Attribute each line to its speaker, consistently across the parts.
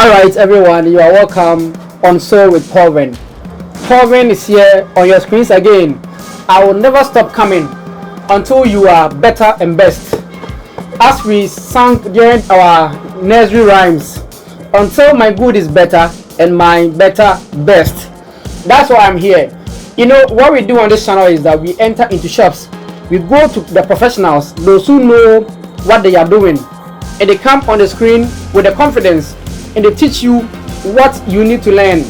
Speaker 1: Alright everyone, you are welcome on Soul with PaulVin. PaulVin is here on your screens again. I will never stop coming until you are better and best. As we sang during our nursery rhymes, until my good is better and my better best. That's why I'm here. You know, what we do on this channel is that we enter into shops. We go to the professionals, those who know what they are doing, and they come on the screen with the confidence and they teach you what you need to learn.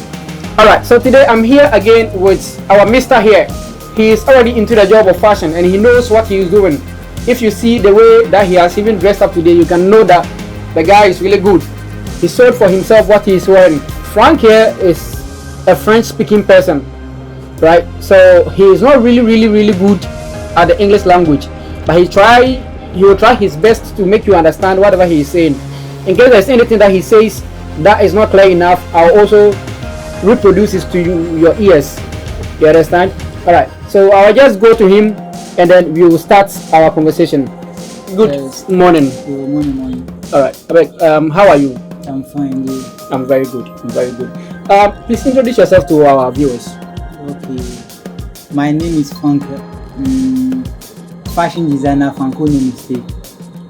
Speaker 1: Alright, so today I'm here again with our mister here. He is already into the job of fashion and he knows what he is doing. If you see the way that he has even dressed up today, you can know that the guy is really good. He sold for himself what he is wearing. Frank here is a French speaking person, right? So he is not really good at the English language, but he will try his best to make you understand whatever he is saying. In case there's anything that he says that is not clear enough, I'll also reproduce it to your ears. You understand? Alright, so I'll just go to him and then we will start our conversation. Good morning.
Speaker 2: Good morning.
Speaker 1: Alright, how are you?
Speaker 2: I'm fine.
Speaker 1: I'm very good. Please introduce yourself to our viewers.
Speaker 2: Okay, my name is Franko. Fashion designer Franko No Mistake.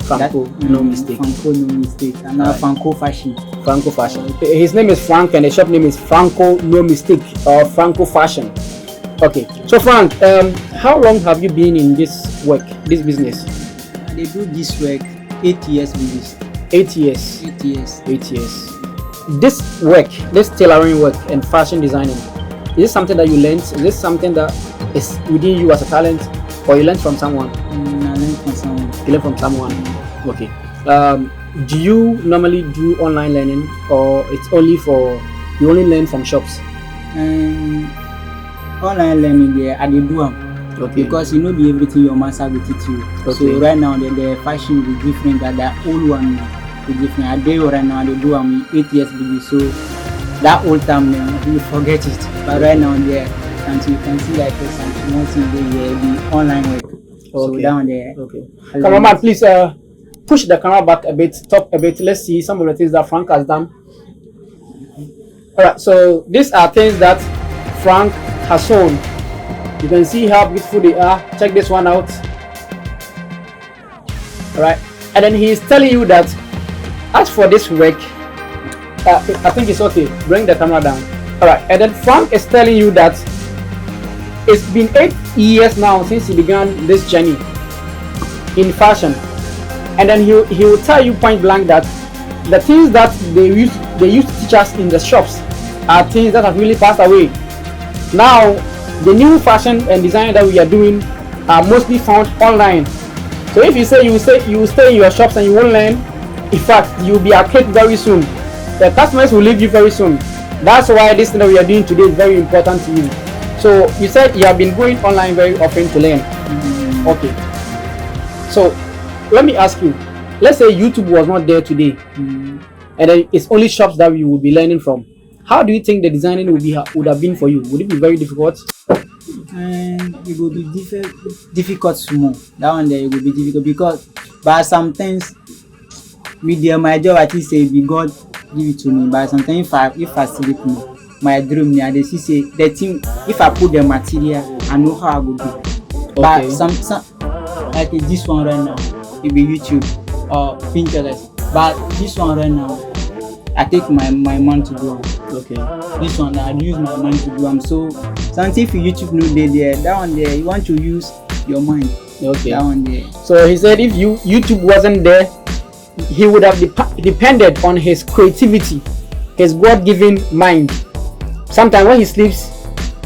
Speaker 1: Franko No Mistake.
Speaker 2: Franko No Mistake. And now Franko Fashion.
Speaker 1: Franko Fashion. His name is Frank and the shop name is Franko No Mistake or Franko Fashion. Okay. So Frank, how long have you been in this work, this business?
Speaker 2: I do this work 8 years with this.
Speaker 1: 8 years.
Speaker 2: 8 years.
Speaker 1: 8 years. This work, this tailoring work and fashion designing, is this something that you learned? Is this something that is within you as a talent, or you learned from someone?
Speaker 2: I learned from someone.
Speaker 1: You learned from someone. Okay. Do you normally do online learning, or it's only for you only learn from shops?
Speaker 2: Online learning, yeah, I do them.
Speaker 1: Okay.
Speaker 2: Because you know be everything your master will teach you.
Speaker 1: Okay.
Speaker 2: So right now the fashion is different than the old one is different. I do right now they do 8 years baby, so that old time you forget it. But right now there, and you can see like something the online work.
Speaker 1: Okay.
Speaker 2: So down there.
Speaker 1: Okay. Cameraman, please push the camera back a bit, stop a bit. Let's see some of the things that Frank has done. Alright, so these are things that Frank has sewn. You can see how beautiful they are. Check this one out. Alright, and then he is telling you that as for this work, I think it's okay. Bring the camera down. Alright, and then Frank is telling you that it's been 8 years now since he began this journey in fashion, and then he will tell you point blank that the things that they used to teach us in the shops are things that have really passed away. Now the new fashion and design that we are doing are mostly found online. So if you say you will stay in your shops and you won't learn, in fact you will be archaic very soon. The customers will leave you very soon. That's why this thing that we are doing today is very important to you. So you said you have been going online very often to learn. Okay. So let me ask you, let's say YouTube was not there today, and then it's only shops that we would be learning from. How do you think the designing would have been for you? Would it be very difficult?
Speaker 2: It will be difficult small. That one there it will be difficult because but sometimes with my job I think say be God give it to me, but sometimes if I sleep my dream they say the thing if I put the material I know how I will do. Okay. But some like this one right now it be YouTube or Pinterest, but this one right now I take my mind to do.
Speaker 1: Okay.
Speaker 2: This one I use my mind to do. So sometimes if YouTube no there, that one there you want to use your mind.
Speaker 1: Okay.
Speaker 2: That one there.
Speaker 1: So he said if YouTube wasn't there, he would have depended on his creativity, his God-given mind. Sometimes when he sleeps,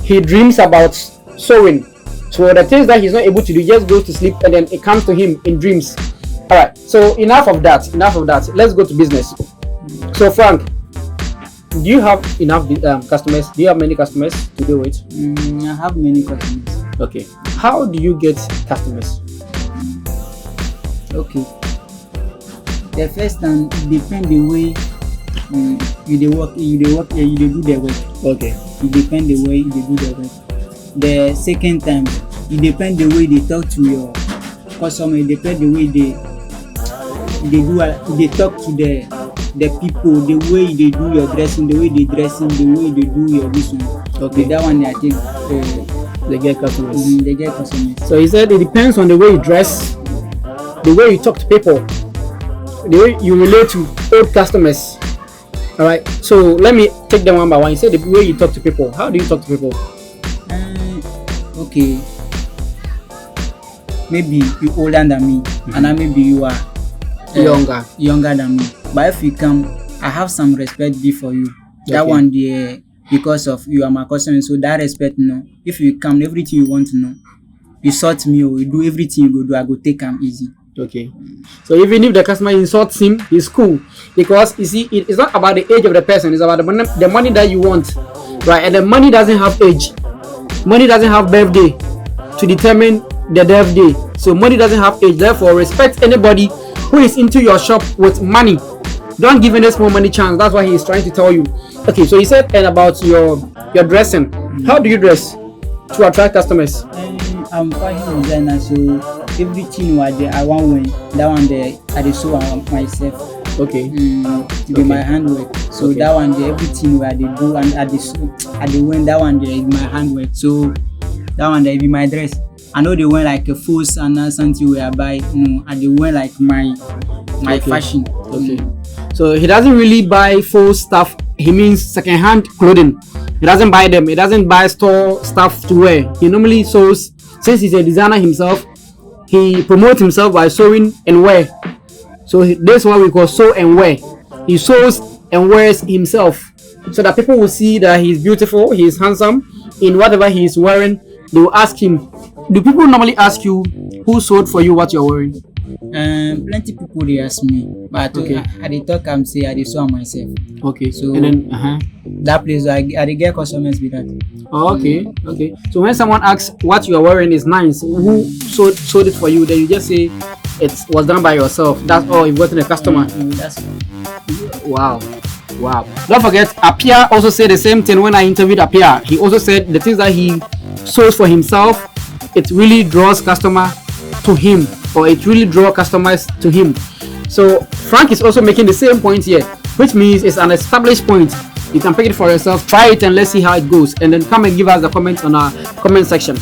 Speaker 1: he dreams about sewing. So the things that he's not able to do, he just goes to sleep and then it comes to him in dreams. Alright, so enough of that. Let's go to business. So Frank, do you have enough customers? Do you have many customers to deal with?
Speaker 2: I have many customers.
Speaker 1: Okay. How do you get customers?
Speaker 2: Okay. The first time it depends the way you do the work.
Speaker 1: Okay.
Speaker 2: It depends the way you do the work. The second time it depends the way they talk to your customer. It depends the way they talk to the people, the way they do your dressing, the way they dressing, the way they do your this one.
Speaker 1: Okay.
Speaker 2: That one I think
Speaker 1: They get customers.
Speaker 2: they get customers.
Speaker 1: So he said it depends on the way you dress, the way you talk to people, the way you relate to old customers. All right. So let me take them one by one. You said the way you talk to people. How do you talk to people?
Speaker 2: Okay. Maybe you older than me, and then maybe you are younger than me. But if you come, I have some respect before you. That one there, because of you are my customer, so that respect, no. If you come, everything you want to know, you sort me or you do everything you go do, I go take them easy.
Speaker 1: Okay. So even if the customer insults him, he's cool, because you see, it's not about the age of the person; it's about the money that you want, right? And the money doesn't have age. Money doesn't have birthday to determine the birthday. So money doesn't have age. Therefore, respect anybody who is into your shop with money. Don't give any small money chance. That's what he is trying to tell you. Okay, so he said and about your dressing. How do you dress to attract customers?
Speaker 2: I'm fashion designer, so everything I want when that one there I dey sew myself.
Speaker 1: Okay.
Speaker 2: With my handwork. So that one there, everything where they do and I dey wear that one there is my handwork. So that one there be my dress. I know they wear like a full and something where I buy. I dey wear like my fashion.
Speaker 1: Okay. So he doesn't really buy full stuff. He means second-hand clothing. He doesn't buy them. He doesn't buy store stuff to wear. He normally sews. Since he's a designer himself, he promotes himself by sewing and wear. So this is what we call sew and wear. He sews and wears himself, so that people will see that he's beautiful, he's handsome in whatever he is wearing. They will ask him. Do people normally ask you who sewed for you what you're wearing?
Speaker 2: Plenty people they ask me, but I dey talk am say I dey sew myself.
Speaker 1: Okay.
Speaker 2: So
Speaker 1: and then
Speaker 2: that place I dey get customers with that.
Speaker 1: Oh, okay. So when someone asks what you are wearing is nice, who sewed it for you, then you just say it was done by yourself. That's all. You've gotten a customer.
Speaker 2: That's
Speaker 1: Wow. Don't forget, Apia also said the same thing when I interviewed Apia. He also said the things that he sews for himself, it really draws customer to him, or it really draws customers to him. So Frank is also making the same point here, which means it's an established point. You can pick it for yourself, try it, and let's see how it goes, and then come and give us the comments on our comment section.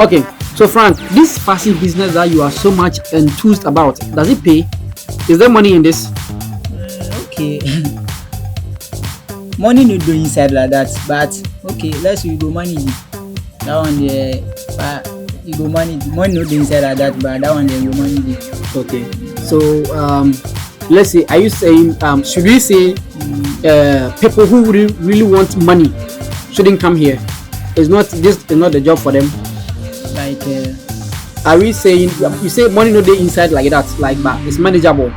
Speaker 1: Okay, so Frank, this fashion business that you are so much enthused about, does it pay? Is there money in this?
Speaker 2: Okay. Money no do inside like that, but okay, let's you go manage it. That one there, you go manage. Money no do inside like that, but that one there you go manage it.
Speaker 1: Okay. So let's say, are you saying should we say people who really want money shouldn't come here? This is not the job for them.
Speaker 2: Like
Speaker 1: are we saying, you say money no dey inside like that, like, but it's manageable?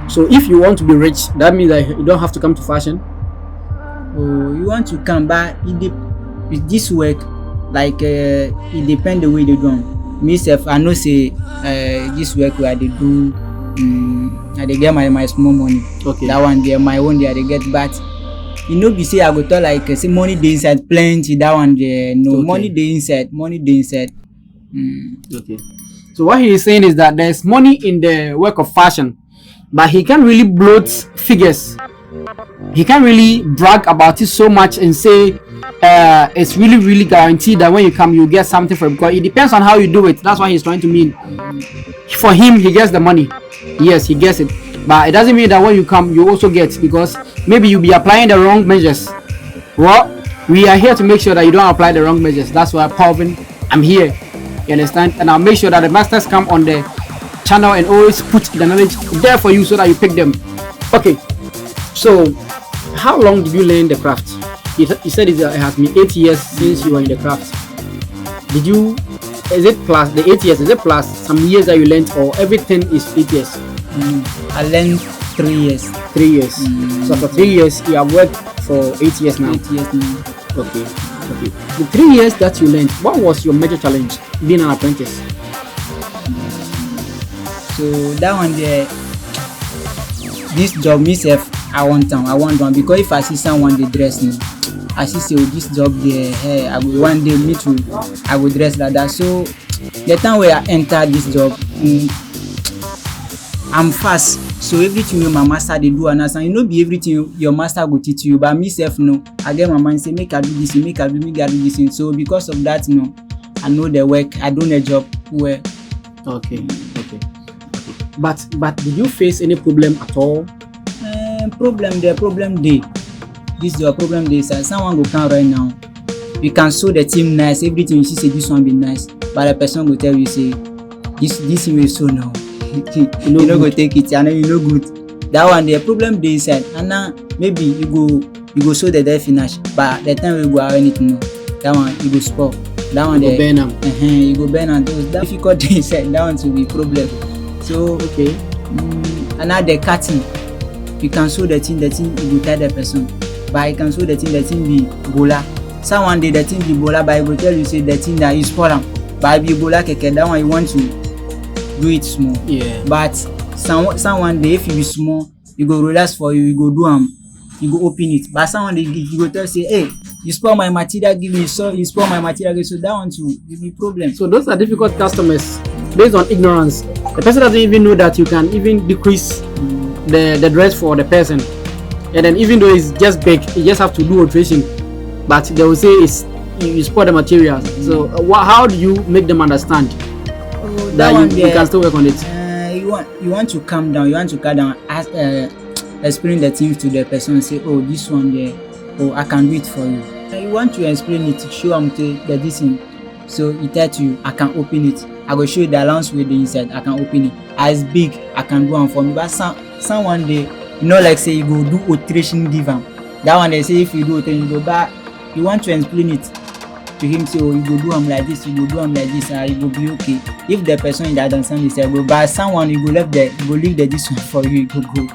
Speaker 1: So if you want to be rich, that means that you don't have to come to fashion.
Speaker 2: Oh, you want to come, but with this work, like it depends the way they do. Myself, I know say this work where they do, I dey get my small money.
Speaker 1: Okay.
Speaker 2: That one there, my own there, they get, but you know, be say I go tell like say money dey inside plenty. That one there, no.
Speaker 1: Okay.
Speaker 2: Money dey inside.
Speaker 1: Okay. So what he is saying is that there's money in the work of fashion, but he can't really bloat figures. He can't really brag about it so much and say it's really guaranteed that when you come you get something for it, because it depends on how you do it. That's what he's trying to mean. For him, he gets the money. Yes, he gets it, but it doesn't mean that when you come you also get, because maybe you'll be applying the wrong measures. Well, we are here to make sure that you don't apply the wrong measures. That's why PaulVin, I'm here. You understand? And I'll make sure that the masters come on the channel and always put the knowledge there for you so that you pick them. Okay. So, how long did you learn the craft? You said it has been 8 years since you were in the craft. Is it plus the 8 years? Is it plus some years that you learned, or everything is 8 years?
Speaker 2: I learned 3 years.
Speaker 1: 3 years. So for 3 years, you have worked for 8 years now.
Speaker 2: 8 years now.
Speaker 1: Okay. The 3 years that you learned, what was your major challenge being an apprentice?
Speaker 2: So that one there, this job myself, I want one, because if I see someone they dress me, I see say this job there, hey, I will one day me too, I will dress like that. So the time where I enter this job, I'm fast. So everything wey my master dey do understand, you no be everything your master go teach you, but me sef no, I get my mind say make I do this thing, make I do this thing. So because of that, no, I know the work, I do the job well.
Speaker 1: Okay. But did you face any problem at all?
Speaker 2: Problem day. This is your problem day, sir. Someone go come right now. You can show the team nice, everything you see say this one be nice, but the person go tell you say this thing will so now. you no go take it, and then you no good. That one the problem dey inside, and now maybe you go show the day finish, but the time we go have anything no, that one you go spoil. That one
Speaker 1: you go burn am.
Speaker 2: You go burn am. That difficult dey inside. That one to be problem. So
Speaker 1: okay.
Speaker 2: And now the cutting, you can show the thing you go tell the person, but you can show the thing be bola. Someone dey the thing be bola, but I go tell you say the thing that you spoil am, but be bola keke, that one you want to do it small.
Speaker 1: Yeah.
Speaker 2: But someone dey, if you be small, you go relax for you go do am, you go open it. But someone dey you go tell say, hey, you spoil my material, give me, so you spoil my material, give me. So that one too will be problem.
Speaker 1: So those are difficult customers based on ignorance. The person doesn't even know that you can even decrease the dress for the person, and then even though it's just big, you just have to do alteration, but they will say it's you spoil the materials. So how do you make them understand that you can still work on it?
Speaker 2: You want to calm down, ask, explain the things to the person, say, oh, this one there, oh, I can do it for you. You want to explain it, show them that this thing, so he tell you, I can open it, I will show you the allowance with the inside, I can open it, as big, I can do one for me. But someone they, you know, like say you go do alteration, give them that one. They say if you do alteration, you go back, you want to explain it to him, say, oh, you go do them like this, you go do them like this, you go be okay. If the person that understand this, go buy someone, you go leave the this one for you, you go.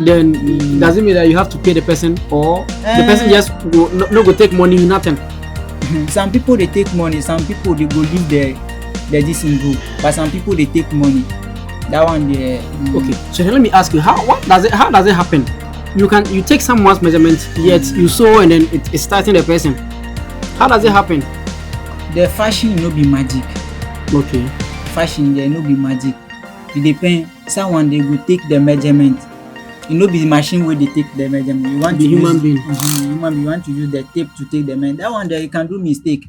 Speaker 1: Then does it mean that you have to pay the person, or the person just go take money, nothing?
Speaker 2: Some people they take money, some people they go leave the this in go, but some people they take money. That one they.
Speaker 1: Okay, so let me ask you, how does it happen? You take someone's measurement, yet you sew and then it's starting the person. How does it happen?
Speaker 2: The fashion no be magic.
Speaker 1: Okay.
Speaker 2: Fashion there no be magic. It depend. Someone they go take the measurement. You know, be the machine where they take the measurement. You want
Speaker 1: the
Speaker 2: to
Speaker 1: human
Speaker 2: use,
Speaker 1: being.
Speaker 2: Human being. You want to use the tape to take the measurement. That one there you can do mistake.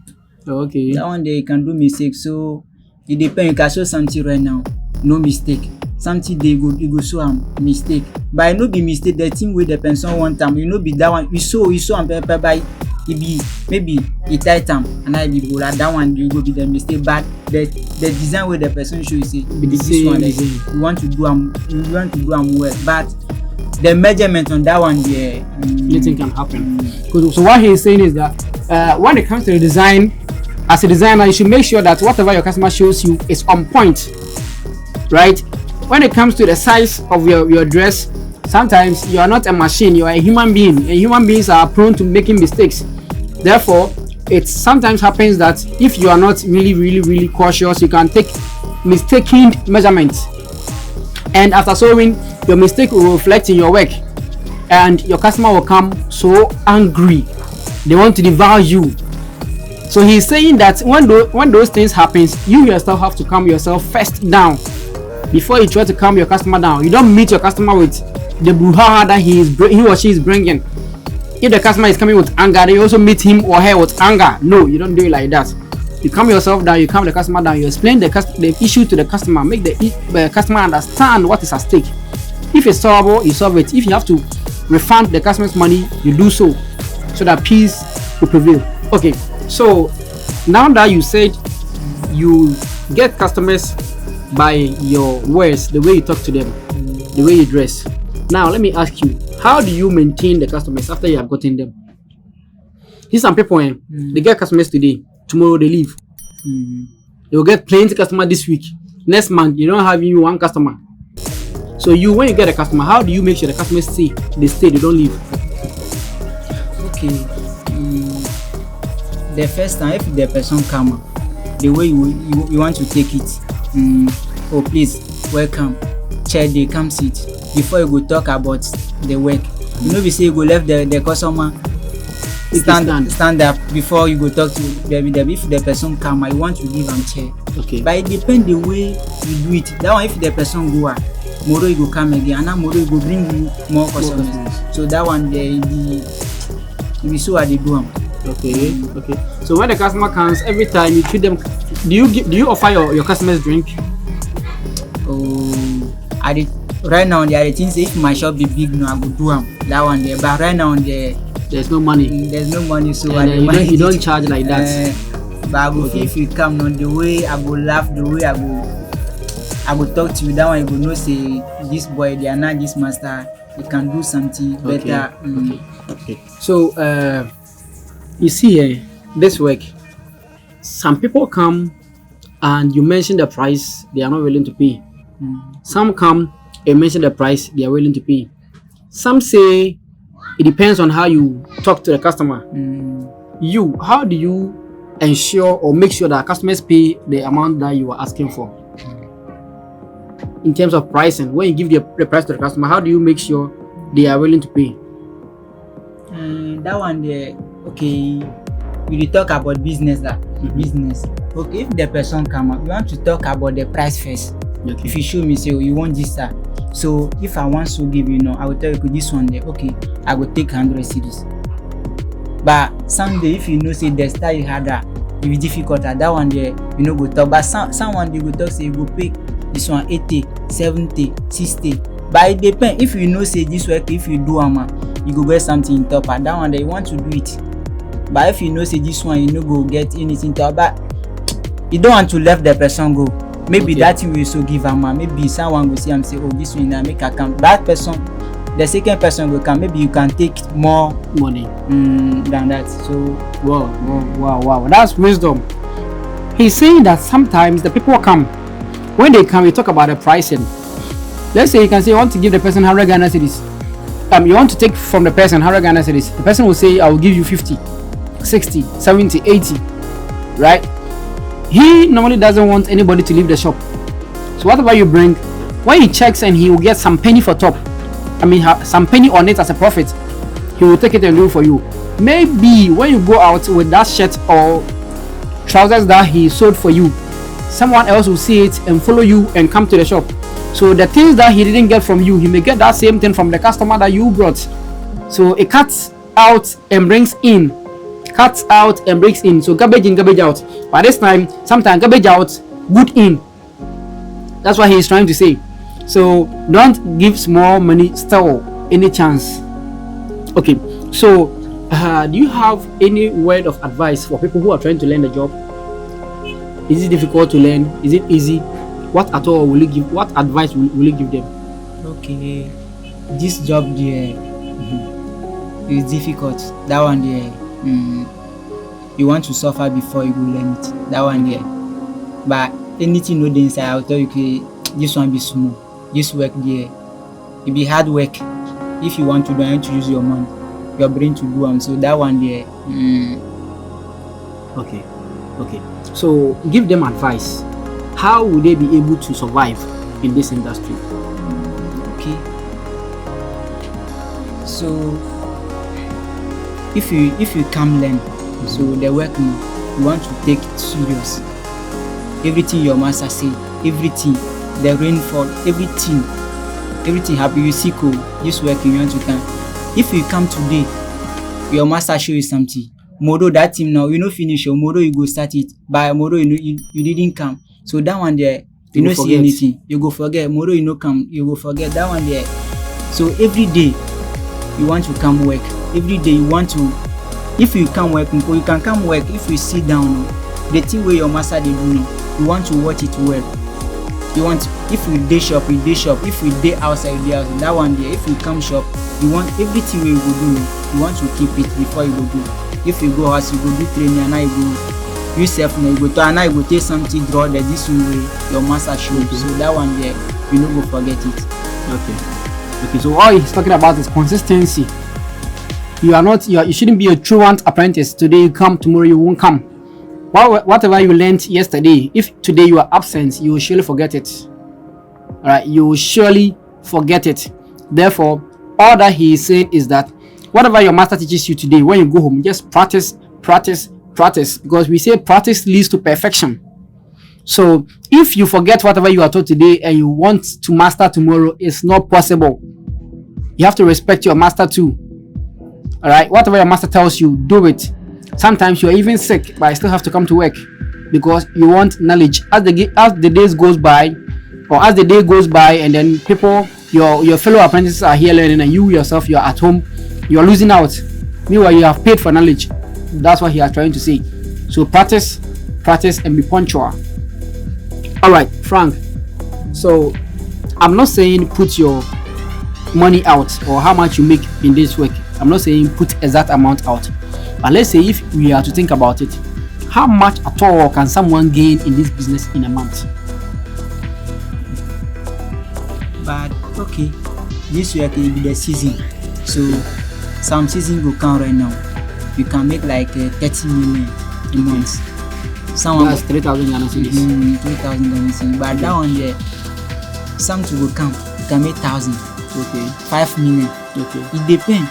Speaker 1: Okay.
Speaker 2: That one there you can do mistake. So it depends. You can show something right now, no mistake. Something they go show mistake. But I know be mistake. The thing with the person one time, you know, be that one. You show on paper by it be maybe it tight time and I be bola. That one you go be the mistake. But the design with the person show you say this one you want to do well, but the measurement on that one there,
Speaker 1: anything can happen. So what he is saying is that when it comes to the design, as a designer, you should make sure that whatever your customer shows you is on point, right? When it comes to the size of your dress, sometimes you are not a machine, you are a human being, and human beings are prone to making mistakes. Therefore, it sometimes happens that if you are not really cautious, you can take mistaken measurements, and after sewing, your mistake will reflect in your work, and your customer will come so angry, they want to devour you. So he's saying that when those things happen, you yourself have to calm yourself first down before you try to calm your customer down. You don't meet your customer with the brouhaha that he or she is bringing. If the customer is coming with anger, then you also meet him or her with anger. No, you don't do it like that. You calm yourself down, you calm the customer down, you explain the issue to the customer, make the customer understand what is at stake. If it's solvable, you solve it. If you have to refund the customer's money, you do so that peace will prevail. Okay, so now that you said you get customers by your words, the way you talk to them, the way you dress. Now let me ask you, how do you maintain the customers after you have gotten them? Here's some people, they get customers today, tomorrow they leave. They will get plenty customers this week. Next month, you don't have even one customer. So when you get a customer, how do you make sure the customers stay, they don't leave?
Speaker 2: Okay. The first time, if the person come, the way you want to take it, oh please, welcome, chair, they come sit. Before you go talk about the work, you know, we say you go left the customer stand up before you go talk to them. If the person come, you want to give them chair.
Speaker 1: Okay.
Speaker 2: But it depends the way you do it. That one, if the person go, tomorrow you go come again, and now tomorrow you go bring you more customers. So that one there it be so I dey do am.
Speaker 1: Okay. So when the customer comes, every time you treat them, do you offer your customers drink?
Speaker 2: Oh, right now there are things. If my shop be big, no, I go do am. That one there. But right now
Speaker 1: there's no money.
Speaker 2: There's no money, so
Speaker 1: you don't charge like that.
Speaker 2: But I go feel if you come on the way, I go laugh, the way I go talk to you. That one you go know say this boy, they are not this master. He can do something better.
Speaker 1: Okay. So you see here, this work, some people come and you mention the price they are not willing to pay. Some come and mention the price they are willing to pay. Some say it depends on how you talk to the customer. How do you ensure or make sure that customers pay the amount that you are asking for? In terms of pricing, when you give the price to the customer, how do you make sure they are willing to pay?
Speaker 2: That one there, okay, we talk about business business. Okay, if the person come up, we want to talk about the price first. Okay. If you show me say you want this so if I want to give you, I will tell you this one there, okay, I will take 100 cedis. But someday if you know say the star you had it be difficult that one there, go talk. But someone they go talk say you go pay this one 80, 70, 60. But it depends. If you know say this work, if you do you go get something in top, and that one that you want to do it. But if you know say this one, you go get anything top, but you don't want to let the person go. Maybe that you will so give maybe someone will see and say, oh, this one make a come. That person, the second person will come. Maybe you can take more
Speaker 1: money
Speaker 2: than that. So
Speaker 1: wow, that's wisdom. He's saying that sometimes the people come. When they come, we talk about the pricing. Let's say you can say you want to give the person 100 Ghana cedis. You want to take from the person 100 Ghana cedis. The person will say, I will give you 50, 60, 70, 80, right? He normally doesn't want anybody to leave the shop. So whatever you bring, when he checks and he will get some penny for top, some penny on it as a profit, he will take it and do it for you. Maybe when you go out with that shirt or trousers that he sold for you, someone else will see it and follow you and come to the shop. So the things that he didn't get from you, he may get that same thing from the customer that you brought. So it cuts out and brings in. So garbage in, garbage out. By this time, sometimes garbage out, good in. That's what he is trying to say. So don't give small money still any chance. Okay, so do you have any word of advice for people who are trying to learn the job? Is it difficult to learn? Is it easy? What at all will you give? What advice will you give them?
Speaker 2: Okay, this job there is difficult. That one there, you want to suffer before you go learn it. That one there, but anything no dey inside, I'll tell you, okay, this one be small. This work there, it be hard work. If you want to do, you need to use your mind, your brain to do them. So that one there.
Speaker 1: Okay. So give them advice. How will they be able to survive in this industry?
Speaker 2: Okay. So if you come learn, so the work you want to take it serious. Everything your master say, everything, the rainfall, everything happy. You see, cool. This work you want to come. If you come today, your master show you something. Tomorrow that team now, finish. Tomorrow you go start it. By tomorrow you didn't come. So that one there, you see anything. You go forget. Tomorrow come, you go forget. That one there. So every day you want to come work. Every day you want to. If you come work, you can come work. If you sit down, the thing where your master they do now, you want to watch it well. You want, if you day shop, you day shop. If you day outside, you day outside. That one there. If you come shop, you want everything where you go do. You want to keep it before you go do. If you go house, you go do training, and I go yourself now. You go to, and I go take something draw the this way your master show you. So that one there, you no go forget it.
Speaker 1: Okay. So all he's talking about is consistency. You shouldn't be a truant apprentice. Today you come, tomorrow you won't come. Whatever you learned yesterday, if today you are absent, you will surely forget it. Alright, you will surely forget it. Therefore, all that he is saying is that whatever your master teaches you today, when you go home, just practice. Because we say practice leads to perfection. So if you forget whatever you are taught today and you want to master tomorrow, it's not possible. You have to respect your master too. All right, whatever your master tells you, do it. Sometimes you are even sick, but I still have to come to work because you want knowledge. As the days goes by, or as the day goes by, and then people, your fellow apprentices are here learning, and you yourself, you are at home, you are losing out. Meanwhile, you have paid for knowledge. That's what he is trying to say. So practice, and be punctual. All right, Frank. So I'm not saying put your money out or how much you make in this work. I'm not saying put exact amount out. But let's say if we are to think about it, how much at all can someone gain in this business in a month?
Speaker 2: But okay, this work will be the season. So some season will come right now. You can make like 30 million a month. Someone
Speaker 1: that's 3,000 Ghana cedis.
Speaker 2: 3,000 Ghana cedis. But that one there, something will come. You can make 1,000.
Speaker 1: Okay.
Speaker 2: 5 million.
Speaker 1: Okay.
Speaker 2: It depends.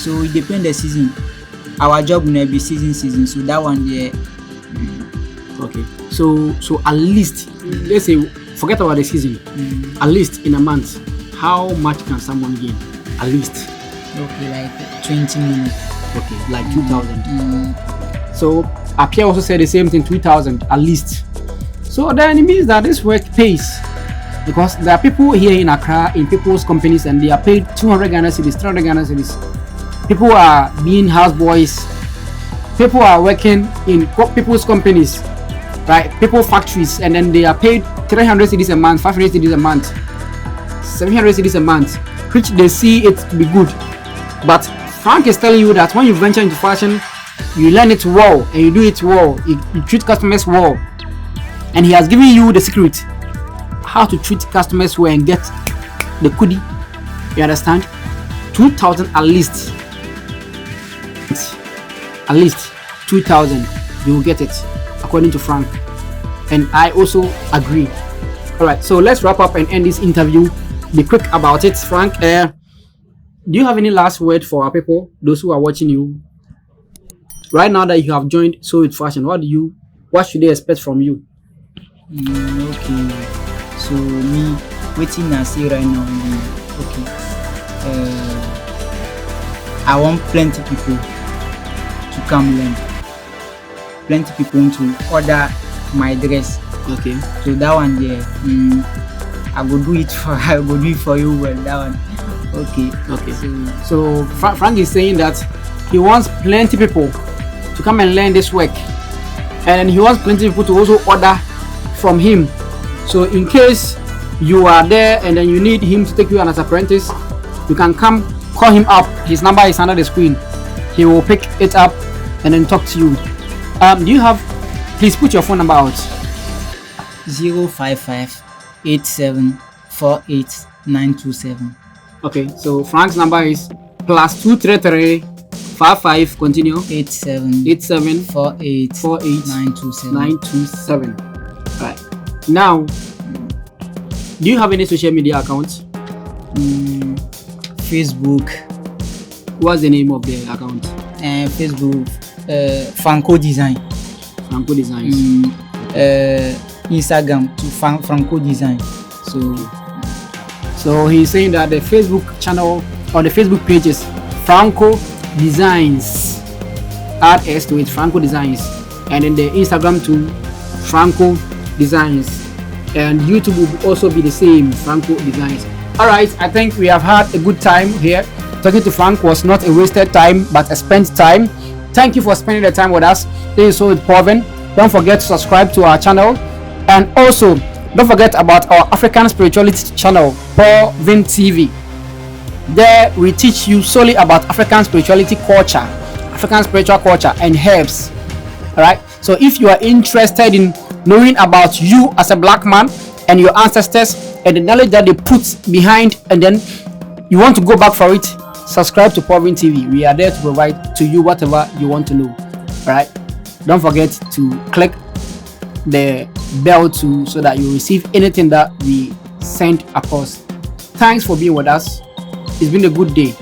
Speaker 2: So it depends the season. Our job will not be season. So that one there.
Speaker 1: Okay. So at least, let's say, forget about the season. At least in a month, how much can someone gain? At least.
Speaker 2: Okay, like 20 million.
Speaker 1: Okay, like 2,000. So Apia also said the same thing, 2,000 at least. So then it means that this work pays, because there are people here in Accra in people's companies and they are paid 200 Ghana cedis, 300 Ghana cedis. People are being houseboys. People are working in people's companies, right? People factories, and then they are paid 300 cedis a month, 500 cedis a month, 700 cedis a month, which they see it to be good. But Frank is telling you that when you venture into fashion, you learn it well and you do it well. You treat customers well, and he has given you the secret how to treat customers well and get the goodie. You understand? 2,000 at least. At least 2,000, you will get it, according to Frank, and I also agree. All right, so let's wrap up and end this interview. Be quick about it, Frank. Do you have any last word for our people, those who are watching you right now that you have joined Sew with Fashion? What should they expect from you?
Speaker 2: Okay, so me waiting I see right now. Okay, I want plenty people to come learn. Plenty people want to order my dress.
Speaker 1: Okay.
Speaker 2: So that one there, I will do it for you. Well, that one. Okay.
Speaker 1: So Frank is saying that he wants plenty people to come and learn this work, and he wants plenty people to also order from him. So in case you are there and then you need him to take you on as apprentice, you can come, call him up. His number is under the screen. He will pick it up and then talk to you. Do you have? Please put your phone number out.
Speaker 2: 055-8748-927.
Speaker 1: Okay, so Frank's number is +233 55 continue
Speaker 2: 87
Speaker 1: 48
Speaker 2: 927.
Speaker 1: 927. Right. Now, do you have any social media accounts?
Speaker 2: Facebook.
Speaker 1: What's the name of the account?
Speaker 2: Facebook, Franko Design.
Speaker 1: Franko Designs.
Speaker 2: Instagram to Franko Design.
Speaker 1: So he's saying that the Facebook channel or the Facebook page is Franko Designs. Add S to it, Franko Designs, and then the Instagram to Franko Designs, and YouTube will also be the same, Franko Designs. All right, I think we have had a good time here. Talking to Frank was not a wasted time, but a spent time. Thank you for spending the time with us. This is Sew with PaulVin. Don't forget to subscribe to our channel, and also don't forget about our African spirituality channel, PaulVin TV. There we teach you solely about African spirituality culture, African spiritual culture, and herbs. All right. So if you are interested in knowing about you as a black man and your ancestors and the knowledge that they put behind, and then you want to go back for it, subscribe to PaulVin TV. We are there to provide to you whatever you want to know. All right. Don't forget to click the bell too, so that you receive anything that we send across. Thanks for being with us. It's been a good day.